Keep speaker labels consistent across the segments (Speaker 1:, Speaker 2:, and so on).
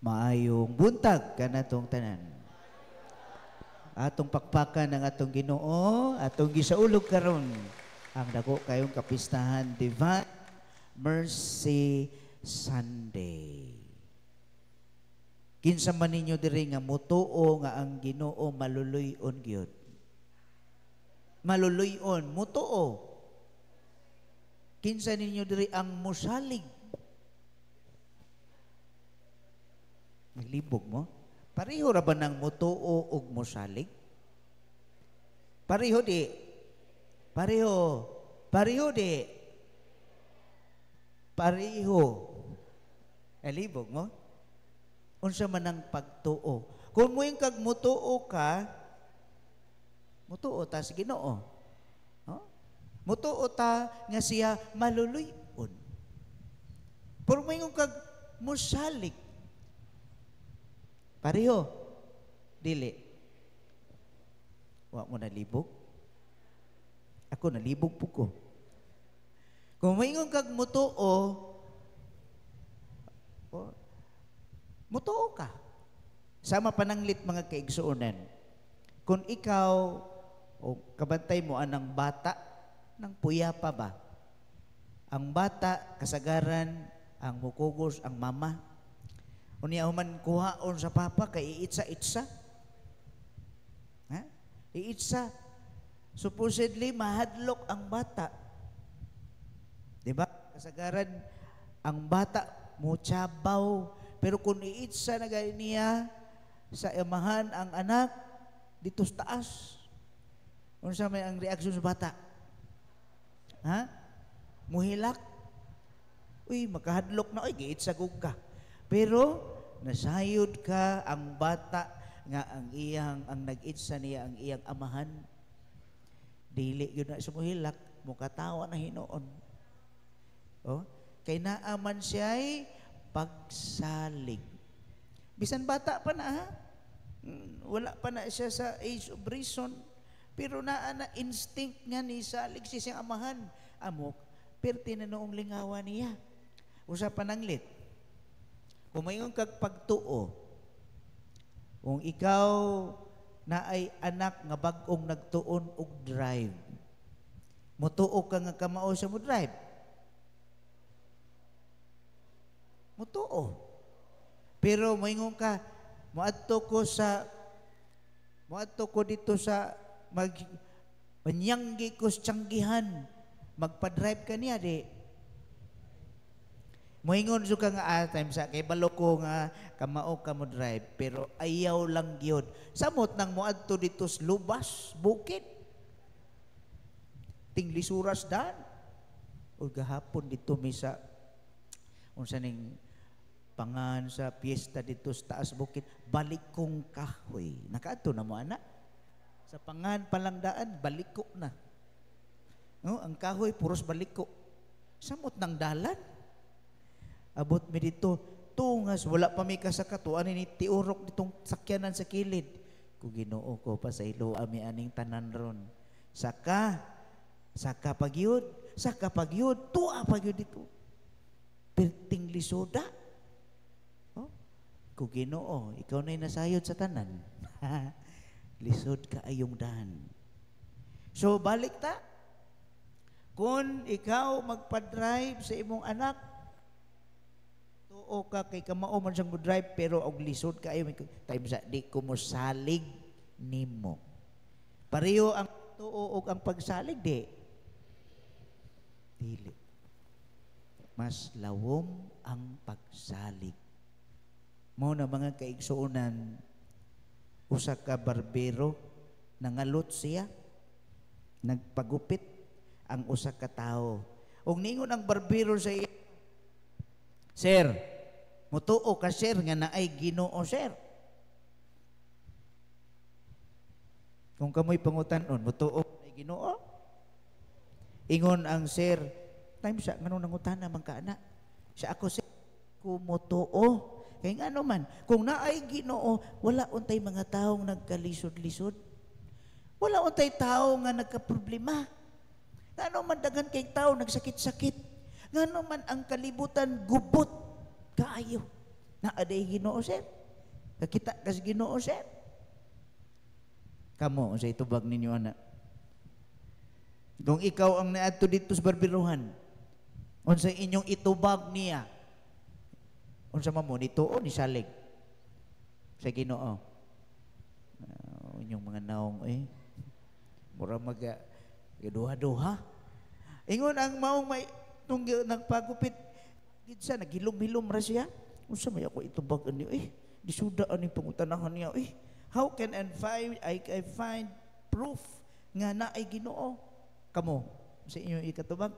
Speaker 1: Maayong buntag kanatong tanan. Atong pakpakan ng atong Ginoo, atong gisaulog karon ang dako kayong kapistahan Divine Mercy Sunday. Kinsa man ninyo diri nga mutuo nga ang Ginoo maluluy-on gyud. Maluluy-on, mutuo. Kinsa ninyo diri ang musalig. Naglibog mo? Pareho ra ba ng mutuo ug musalig? Pareho di. Pareho. Pareho di. Pareho. Naglibog mo? Unsa man ang pagtuo? Kung muing kag mutuo ka, mutuo ta sa Ginoo. Huh? Mutuo ta nga siya maluluy-on. Pero muing kag musalig. Pareho. Dili. Wa mo nalibog? Ako nalibog po ko. Kung maingon kag mutuo, mutuo ka. Sama pananglit mga kaigsuonan. Kung ikaw o kabantay mo anang bata, nang puyapa ba? Ang bata, kasagaran, ang mukugos, ang mama, unya human kuhaon sa papa kay iitsa-itsa. Ha? Iitsa. Supposedly mahadlok ang bata. 'Di ba? Kasagaran ang bata mo tiyabaw, pero kung iitsa na niya sa amahan ang anak dito sa taas. Unsa may ang reaksyon sa bata? Ha? Muhilak. Uy, makahadlok na, uy, giitsa gug ka. Pero nasayod ka ang bata nga ang nag-itsa niya ang iyang amahan. Dili yun na sumuhilak, mukatawa na hinoon. Oh, kay naaman siya ay pagsalig. Bisan bata pa na ha? Wala pa na siya sa age of reason. Pero naa na instinct nga ni salig siya siyang amahan. Amok, perti na noong lingawan niya. Usa pananglit. Kung mayroon kag pagtuo, kung ikaw na ay anak nga bag-ong nagtuon og drive, mutuo ka nga kamao sa mo drive. Mutuo. Pero mayroon ka, muadto ko dito sa manyanggi ko sa tiyanggihan, magpa-drive ka niya, di. Moingon so ka nga time sa kay balo ko nga kamao ka mo drive pero ayaw lang gyud. Samot nang moadto dito sa lubas, bukid. Tinglisuras dan. O gahapon dito mi sa unsa ning pangan sa piyesta dito sa taas bukid, balikong kahoy. Nakaadto na mo ana. Sa pangan palangdaan, baliko na. No, ang kahoy puros baliko. Samot nang dalan. Abot mi dito, tungas, wala pa mi kasakatuan ni tiurok ditong sakyanan sa kilid. Kung Ginoo ko pa sa ilo, ami aning tanan ron. Saka pagyud, tuwa pagyud dito. Perting lisoda. Oh? Kung Ginoo, ikaw na'y nasayod sa tanan. Lisod ka ayong dahan. So, balik ta. Kung ikaw magpa-drive sa imong anak, tuo ka kay kamao man siyang drive pero og lisod ka ayo time sa di ko mo salig nimo. Pareho ang tuo og ang pagsalig di. Dili. Mas lawom ang pagsalig. Mao na mga kaigsuonan, usa ka barbero nangalot siya, nagpagupit ang usa ka tawo. Og ningon ang barbero sa iya, Sir, mutuo ka sir nga naay Ginoo sir. Kung kamoy pangutanon, mutuo ay Ginoo. Ingon ang sir, time sa nganong nangutana man ka ana. Sa ako sir, kumutuo. Kay ngano man, kung naay Ginoo, wala untay mga taong nagkalisod-lisod. Wala untay tao nga nagkaproblema. Ngano man daghan kay tao nagsakit-sakit. Ngano man ang kalibutan gubot kaayo. Naaday Ginoo sir. Kakita kas Ginoo sir. Kamo sa itubag ninyo anak. Kung ikaw ang naadto dito sa barbiruhan, unsa inyong itubag niya? Unsa mamo nituo ni salig sa Ginoo. Inyong mga naong mura duha-duha. Ingon ang maong may tunggi nagpagupit gid sa nagilom-hilom ra siya. Unsa may ako itubag niyo disudaan ni pangutanahan niya how can I find proof nga naay Ginoo? Kamo sa inyo ikatubag.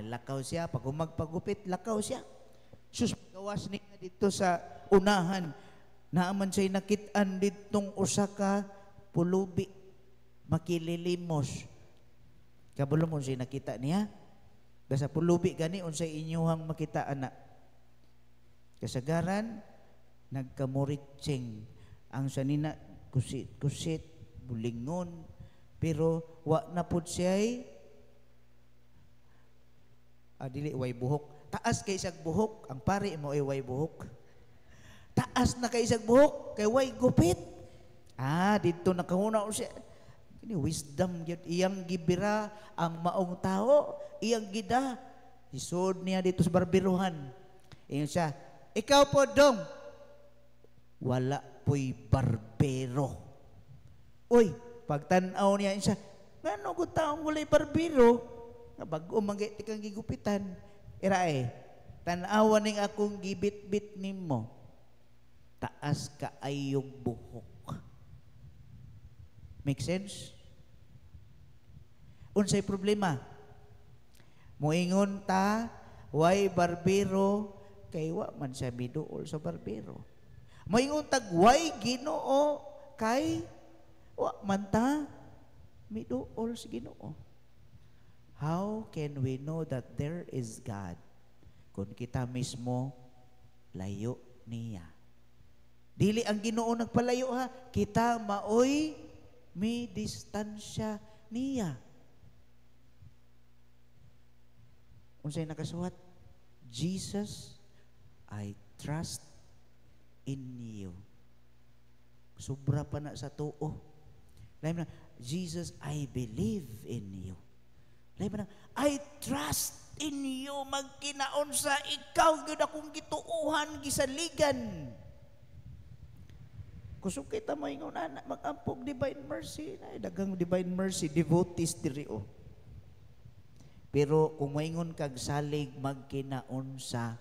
Speaker 1: Lakaw siya pag magpagupit, lakaw siya. Sus gawas ni dito sa unahan naaman siya nakit-an ditong usa ka pulubi makililimos. Kabalo mo siya nakita niya. Basta pulubi gani unsay inyuhang makita anak. Kasagaran nagkamuritsing ang sanina kusit bulingon pero wa na pud siya'y dili way buhok. Taas kay isag buhok, ang pari mo ay way buhok. Taas na kay isag buhok, kay way gupit. Dito nakahuna siya. Ini wisdom gyud iyang gibira ang maong tao, iyang gida. Isod niya dito sa barbiruhan. Ingon siya, ikaw po dong wala po'y barbero. Uy, pagtanaw niya siya, ngano ko taong walay barbero? Nga bago manggit kang gigupitan. Tanawan ning akong gibit-bit nimo. Taas ka ayong buhok. Make sense? Unsay problema? Moingon ta, way barbero, kay wa man siya miduol sa barbero. Moingon tag, way Ginoo, kay wa man ta miduol sa Ginoo. How can we know that there is God kung kita mismo layo niya? Dili ang Ginoo nagpalayo ha, kita maoy may distansya niya. Unsay nakasuhat? Jesus, I trust in you. Sobra pa na sa tuo. Lain na, Jesus, I believe in you. Lain na, I trust in you. Magkinaon sa ikaw, yun akong gituuhan, gisaligan. Kusog kita mo ingon na, mag-ampog divine mercy. Dagang divine mercy, devotees diri o. Pero kung maingon kag salig, magkinaon sa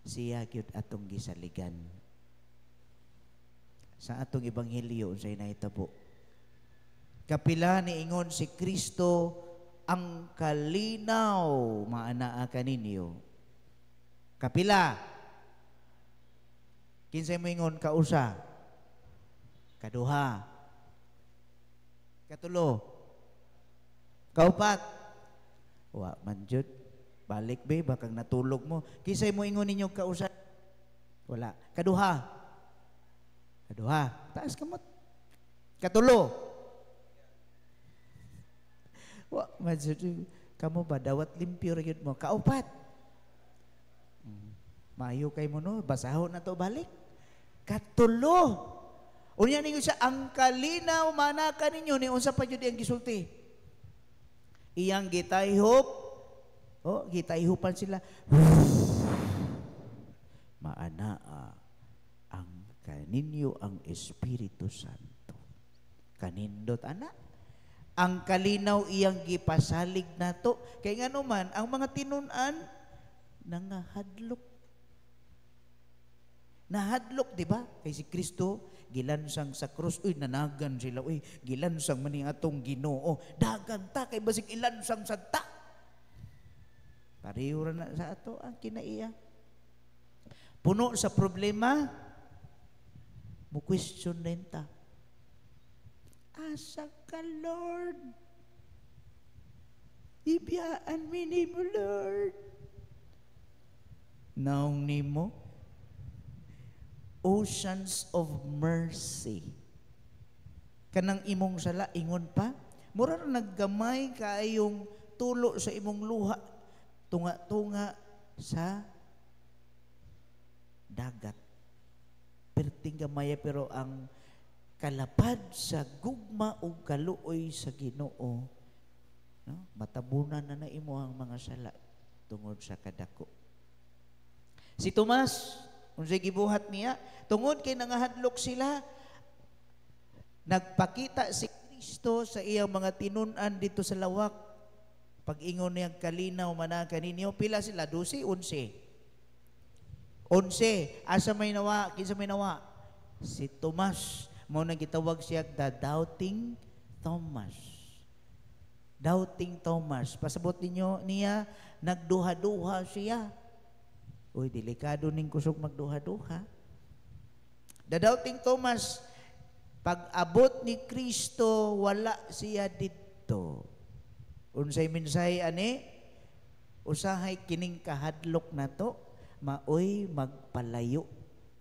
Speaker 1: siya gyud atong gisaligan. Sa atong ebanghelyo unsay nahitabo. Kapila ni ingon si Kristo ang kalinaw maanaa kaninyo. Kapila. Kinsay mo ingon kausa? Kaduha. Katulo. Kaupat. Wa man jud. Balik be bakang natulog mo. Kinsay mo ingon ninyo kausa? Wala. Kaduha. Kaduha. Taas kamot. Katulo. Wa man jud. Kamo ba dawat limpyo ra gyud mo. Kaupat. Maayo kay mo no, basahon na to balik. Katulo. Unya ninyo siya ang kalinaw manaka ninyo ni unsa pa jud ang gisulti. Iyang gitayhop. Gitayhopan sila. Maanaa ang kaninyo ang Espiritu Santo. Kanindot anak. Ang kalinaw iyang gipasalig nato. Kay nga naman, ang mga tinunan nangahadlok. Nahadlok, di ba? Kay si Kristo, gilansang sa krus, nanagan sila, gilansang maning atong Ginoo. Dagan ta, kay basig ilansang sa ta. Pareho na sa ato ang kinaiya. Puno sa problema, mo question din ta. Asa ka, Lord? Ibiyaan mi ni mo, Lord. Naong ni mo, oceans of mercy. Kanang imong sala, ingon pa, mura na naggamay kaayong tulo sa imong luha, tunga-tunga sa, dagat. Perting gamaya pero ang kalapad sa gugma o kaluoy sa Ginoo, no? Matabunan na imo ang mga sala tungod sa kadako. Si Tomas, unsay gibuhat niya, tungod kay nangahadlok sila, nagpakita si Kristo sa iyang mga tinun-an dito sa lawak. Pag-ingon niyang kalinaw mana kaninyo, pila sila? 12, 11. 11. Asa may nawa? Kinsa may nawa? Si Tomas. Mao nang gitawag siya the Doubting Thomas. Doubting Thomas. Pasabot ninyo niya, nagduha-duha siya. Uy, delikado ning kusog magduha-duha. The Doubting Thomas, pag-abot ni Kristo, wala siya dito. Unsay minsay ani? Usahay kining kahadlok na to, maoy magpalayo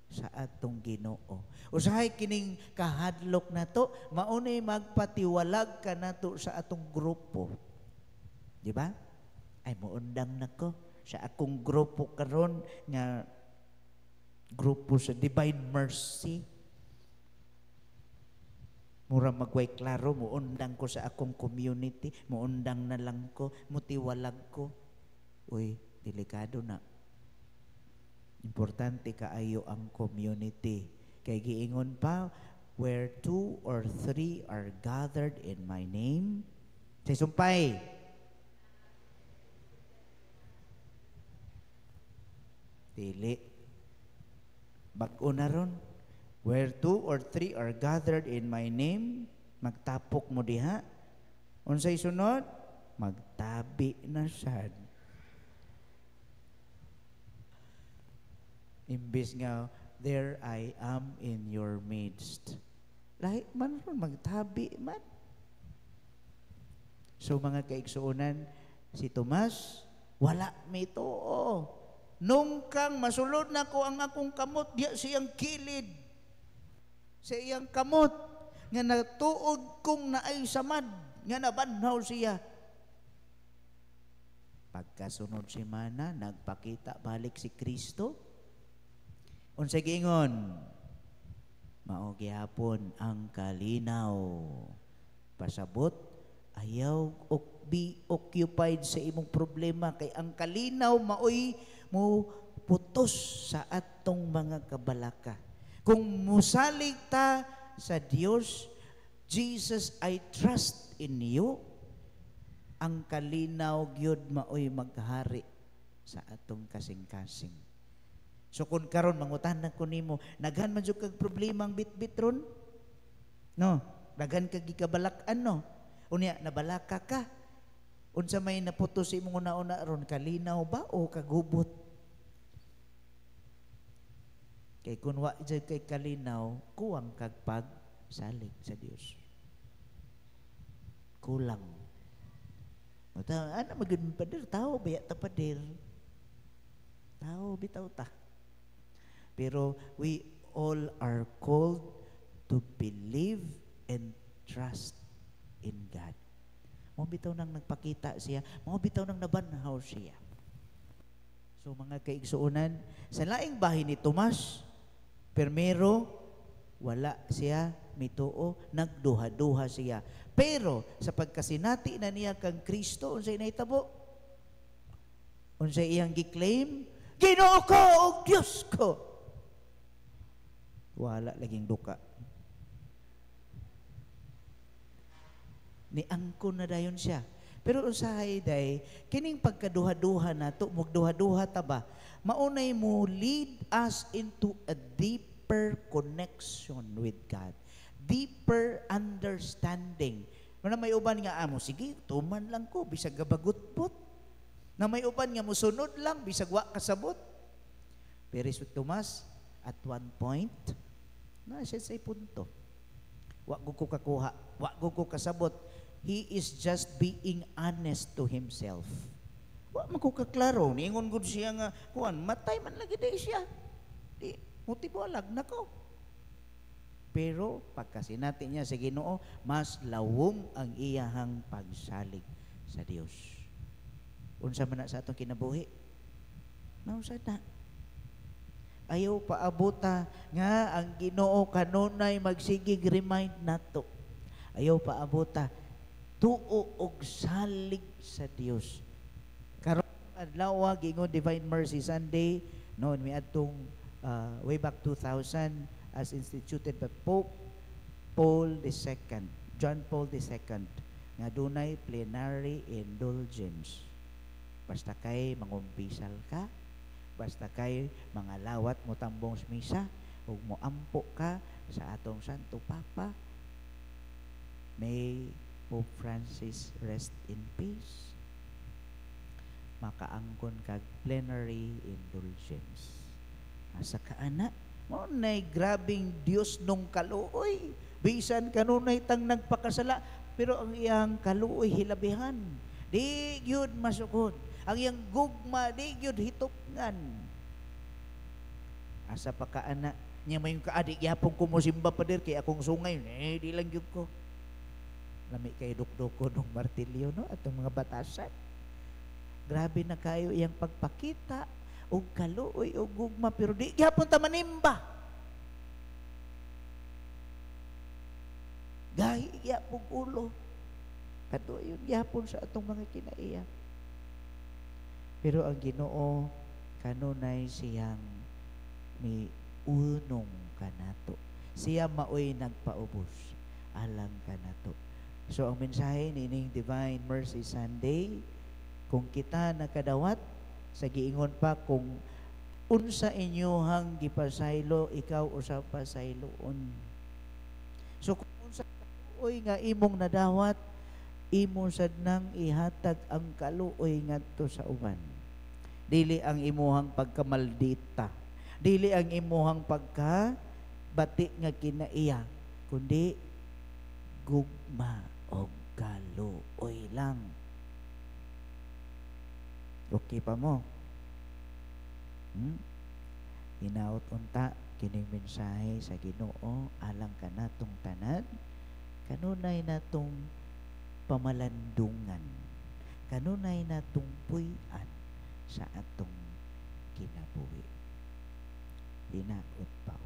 Speaker 1: sa atong Ginoo. Usahay kining kahadlok na to, maunay magpatiwalag ka nato sa atong grupo. Di ba? Ay, muundang nako sa akong grupo karon nga grupo sa Divine Mercy. Mura magway klaro, muundang ko sa akong community, muundang na lang ko, mutiwalag ko. Uy, delikado na. Importante kaayo ang community. Kay giingon pa, where 2 or 3 are gathered in my name. Say sumpay. Dili. Bag-o na ron. Where 2 or 3 are gathered in my name, magtapok mo diha. Unsay sunod? Magtabi na sad. Imbis nga, there I am in your midst. Lahi man ron, magtabi man. So mga kaigsuunan, si Tomas, wala may tuo. Nung kang masulod na ko ang akong kamot, diya siyang kilid. Sa iyang kamot, nga natuod kong naay samad, nga nabanhaw siya. Pagkasunod si Mana, nagpakita balik si Kristo. Unsay giingon? Mao gihapon ang kalinaw. Pasabot, ayaw be occupied sa imong problema kay ang kalinaw maoy mo putos sa atong mga kabalaka. Kung musalig ta sa Dios, Jesus, I trust in you, ang kalinaw gyud maoy maghari sa atong kasing-kasing. So kung karon mangutanan ko nimo, naghan man jud kag problema ang bitbit ron? No, daghan kag gikabalak-an no. Unya nabalaka ka. Unsa may naputos imong una-una ron, kalinaw ba o kagubot? Kay kung wa dyan kay kalinaw, kuwang kagpag salig sa Dios. Kulang. Ano magandang pader? Tao, baya ta pader. Tao, bitaw ta. Pero we all are called to believe and trust in God. Mga bitaw nang nagpakita siya, mga bitaw nang nabanhaw siya. So mga kaigsuunan, sa laing bahay ni Tomas, primero, wala siya mituo, nagduha-duha siya. Pero sa pagkasinati na niya kang Kristo, unsay nahitabo? Unsay iyang giklaim? Ginoo ko o Diyos ko. Wala laging duka. Niangkon na dayon siya. Pero usahay day, kining pagkaduha-duha na to, magduha-duha ta ba? Maunay mo lead us into a deeper connection with God. Deeper understanding. Na may uban nga amo, sige, tuman lang ko, bisag gabagutpot. Na may uban nga musunod lang, bisag wa kasabot. Pero si Tomas, at one point, na siya sa punto. Wa ko kakuha, wa ko kasabot. He is just being honest to himself. Wa man ko kaklaro, niingon gud siya nga, kuan, matay man lagi day siya. Di, mutibualag na ko. Pero pagkasinati niya sa Ginoo, mas lawom ang iyahang pagsalig sa Dios. Unsa man na sa atong kinabuhi? Nausa na. Ayaw paabuta nga ang Ginoo kanunay magsigig remind nato. Ayaw paabuta tuo og salig sa Dios. Karon adlaw gingon Divine Mercy Sunday noon mi adtong way back 2000 as instituted by Pope Paul II, John Paul II, nga dunay plenary indulgence. Basta kay mangumpisal ka, basta kay mga lawat mo tambong sa misa, ug moampo ka sa atong Santo Papa. May Pope Francis rest in peace. Makaangkon kag plenary indulgence. Asa ka ana? Mo nay grabing Dios nung kaluoy. Bisan kanunay tang nagpakasala, pero ang iyang kaluoy hilabihan. Di gyud masukod. Ang iyang gugma di gyud hitopngan. Asa pa ka ana nya may kaadi gyapon ko mo simba pader kay akong sungay di lang gyud ko. Lami kay dukdoko nung martilyo no atong mga batasan. Grabe na kayo iyang pagpakita og kaluoy og gugma pero di gyapon ta manimba. Gahi gyapon ulo. Kadto yun gyapon sa atong mga kinaiya. Pero ang Ginoo kanunay siyang mi unong kanato. Siya maoy nagpaubos alang kanato. So ang mensahe nining Divine Mercy Sunday, kung kita nakadawat sa giingon pa kung unsa inyohang gipasaylo ikaw usa pa sayloon. So kung unsa kaluoy nga imong nadawat, imo sad nang ihatag ang kaluoy ngadto sa uban. Dili ang imuhang pagkamaldita, dili ang imuhang pagkabati nga kinaiya, kundi gugma o kaluoy lang. Okay pa mo? Hinaut unta kining mensahe sa Ginoo alang kanatong tanan, kanunay natong pamalandungan, kanunay natong puy-an sa atong kinabuhi. Hinaut pa.